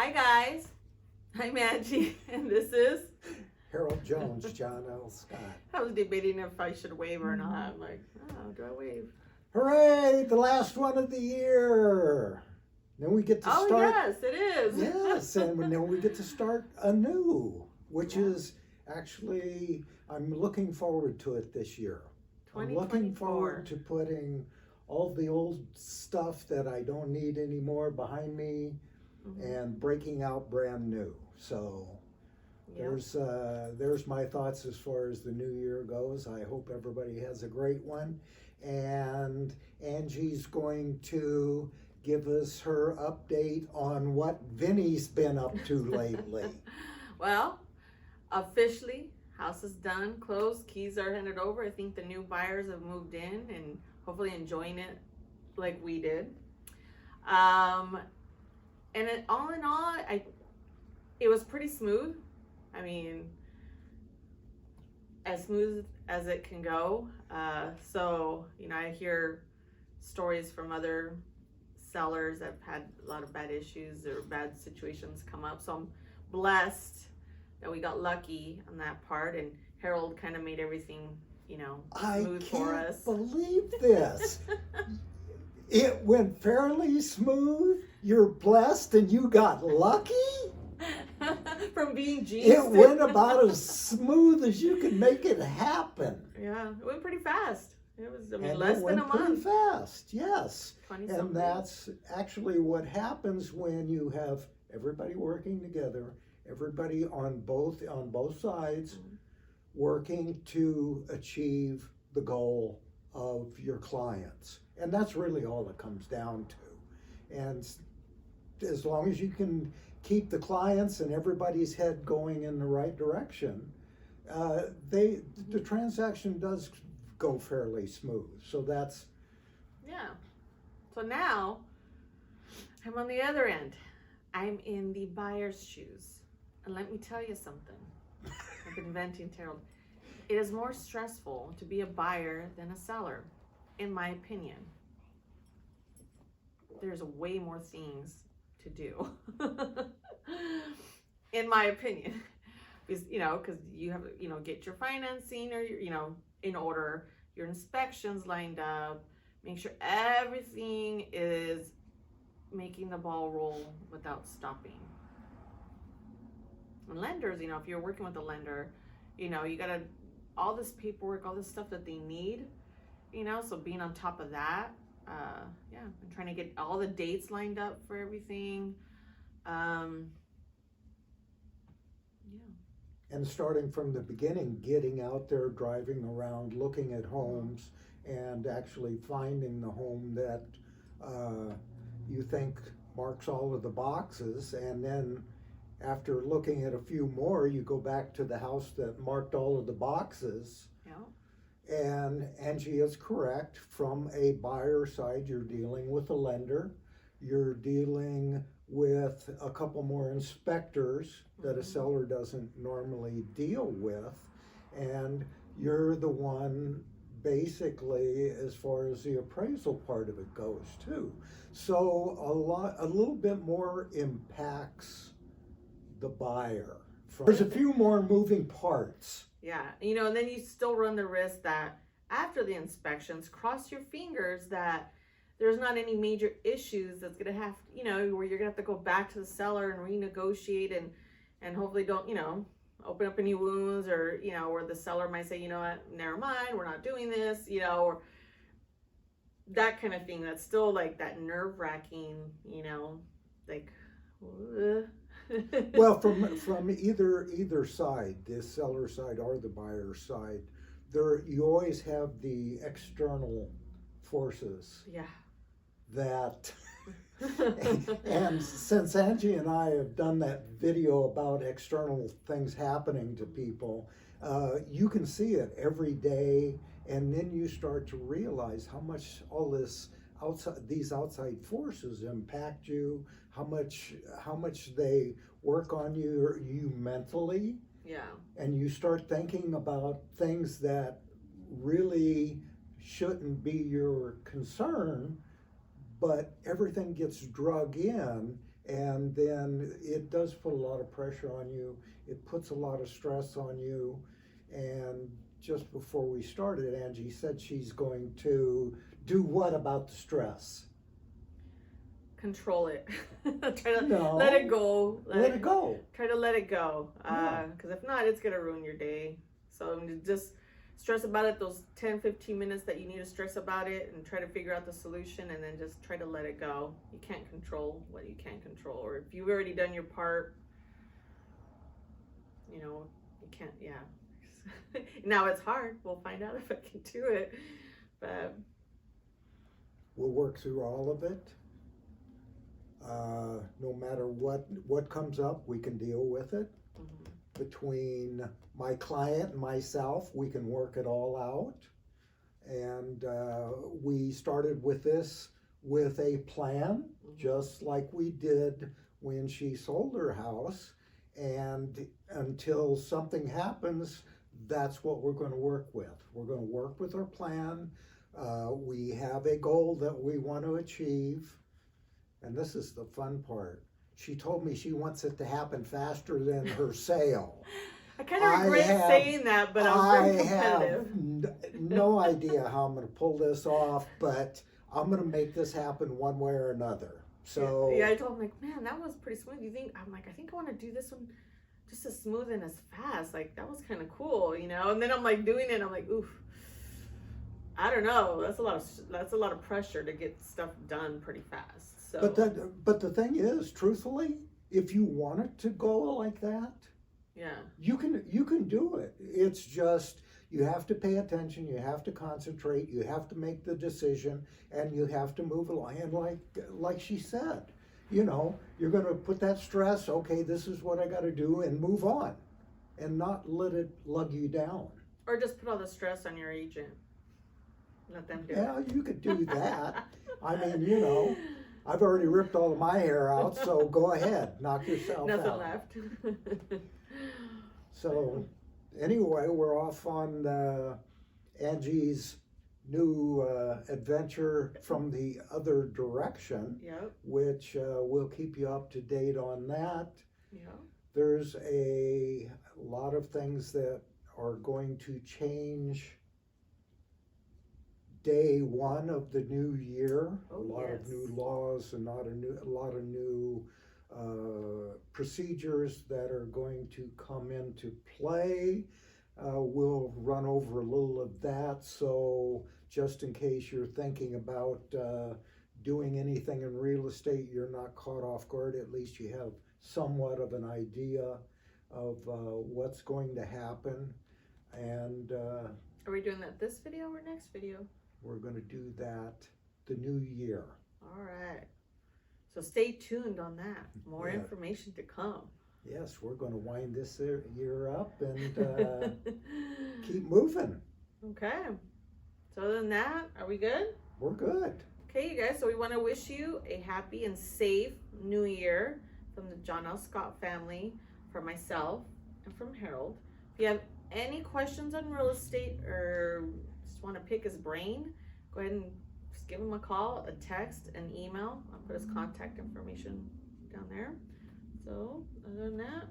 Hi guys, I'm Angie, and this is. Harold Jones, John L. Scott. I was debating if I should wave or not. I'm like, oh, do I wave? Hooray! The last one of the year. Then we get to Oh start. yes, it is. Yes, and then we get to start anew, which Yeah. is actually I'm looking forward to it this year. I'm looking 2024. forward to putting all the old stuff that I don't need anymore behind me Mhm. and breaking out brand new. So Yep. there's my thoughts as far as the new year goes. I hope everybody has a great one. And Angie's going to give us her update on what Vinny's been up to lately. Well, officially, house is done, closed, keys are handed over. I think the new buyers have moved in and hopefully enjoying it like we did. And all in all, it was pretty smooth. I mean, as smooth as it can go. So, I hear stories from other sellers that have had a lot of bad issues or bad situations come up. So I'm blessed that we got lucky on that part, and Harold kind of made everything, I smooth for can't us. believe this. It went fairly smooth. You're blessed and you got lucky. From being It jinxed. went about as smooth as you could make it happen. Yeah, it went pretty fast. It was, And less it than went a pretty month. fast, yes. 20 And something. that's actually what happens when you have everybody working together, everybody on both sides Mhm. working to achieve the goal of your clients. And that's really all it comes down to. And as long as you can keep the clients and everybody's head going in the right direction, the transaction does go fairly smooth. So that's Yeah. So now I'm on the other end. I'm in the buyer's shoes. And let me tell you something. I've been venting to Harold. It is more stressful to be a buyer than a seller, in my opinion. There's way more things to do. In my opinion. Because, you have to, get your financing or, in order, your inspections lined up, make sure everything is making the ball roll without stopping. And lenders, if you're working with a lender, you gotta, all this paperwork, all this stuff that they need, so being on top of that, and trying to get all the dates lined up for everything. and starting from the beginning, getting out there, driving around, looking at homes, and actually finding the home that you think marks all of the boxes, and then after looking at a few more, you go back to the house that marked all of the boxes. Yeah. And Angie is correct. From a buyer side, you're dealing with a lender. You're dealing with a couple more inspectors that a Mhm. seller doesn't normally deal with. And you're the one basically as far as the appraisal part of it goes too. So a little bit more impacts the buyer. There's a few more moving parts. Yeah, and then you still run the risk that after the inspections, cross your fingers that there's not any major issues that's gonna have, where you're gonna have to go back to the seller and renegotiate and hopefully don't, open up any wounds or, where the seller might say, you know what, never mind, we're not doing this, or that kind of thing. That's still like that nerve wracking, like. Well, from either side, the seller side or the buyer side, you always have the external forces Yeah. that and since Angie and I have done that video about external things happening to people, you can see it every day, and then you start to realize how much all these outside forces impact you, how much they work on you mentally, Yeah. and you start thinking about things that really shouldn't be your concern, but everything gets drug in, And then it does put a lot of pressure on you. It puts a lot of stress on you. And just before we started, Angie said she's going to do what about the stress? Control it. Try to No. let it go. Let it go. Try to let it go. Yeah. Because if not, it's going to ruin your day. So just stress about it those 10, 15 minutes that you need to stress about it, and try to figure out the solution, and then just try to let it go. You can't control what you can't control. Or if you've already done your part, you know, you can't, yeah. Now it's hard. We'll find out if I can do it. But We'll work through all of it. No matter what comes up, we can deal with it. mhm. Between my client and myself, we can work it all out. And we started with this with a plan, just like we did when she sold her house. And until something happens, that's what we're going to work with. We're going to work with our plan. We have a goal that we want to achieve. And this is the fun part. She told me she wants it to happen faster than her sale. I kind of regret saying that, but I'm very competitive. No idea how I'm going to pull this off, but I'm going to make this happen one way or another. So yeah, I told him, like, man, that was pretty smooth. You think? I'm like, I think I want to do this one just as smooth and as fast. Like, that was kind of cool, you know. And then I'm like doing it. I'm like, oof. I don't know. That's a lot of pressure to get stuff done pretty fast. So. But the thing is, truthfully, if you want it to go like that, yeah, you can do it. It's just you have to pay attention, you have to concentrate, you have to make the decision, and you have to move along. And like she said, you know, you're going to put that stress. Okay, this is what I got to do, and move on, and not let it lug you down. Or just put all the stress on your agent. Let them do it. Yeah, you could do that. I mean, you know, I've already ripped all of my hair out, so go ahead, knock yourself Nothing out. left. So anyway, we're off on Angie's new adventure from the other direction, Yep. which we'll keep you up to date on that. Yeah. There's a lot of things that are going to change day one of the new year. Oh, a lot of yes. new laws and a lot of new procedures that are going to come into play. We'll run over a little of that, so just in case you're thinking about doing anything in real estate, you're not caught off guard. At least you have somewhat of an idea of what's going to happen. And Are we doing that this video or next video? we're going to do that the new year. All right. So stay tuned on that. More Yeah. information to come. Yes, we're going to wind this year up and keep moving. Okay. So other than that, are we good? We're good. Okay, you guys. So we want to wish you a happy and safe New Year from the John L. Scott family, from myself, and from Harold. If you have any questions on real estate or just want to pick his brain, go ahead and just give him a call, a text, an email. I'll put his contact information down there. So other than that,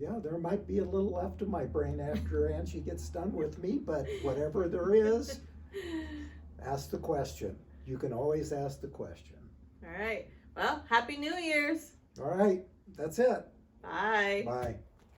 Yeah, there might be a little left of my brain after Angie gets done with me, but whatever there is, ask the question. You can always ask the question. all right. Well, Happy New Year's. All right, that's it. Bye. Bye.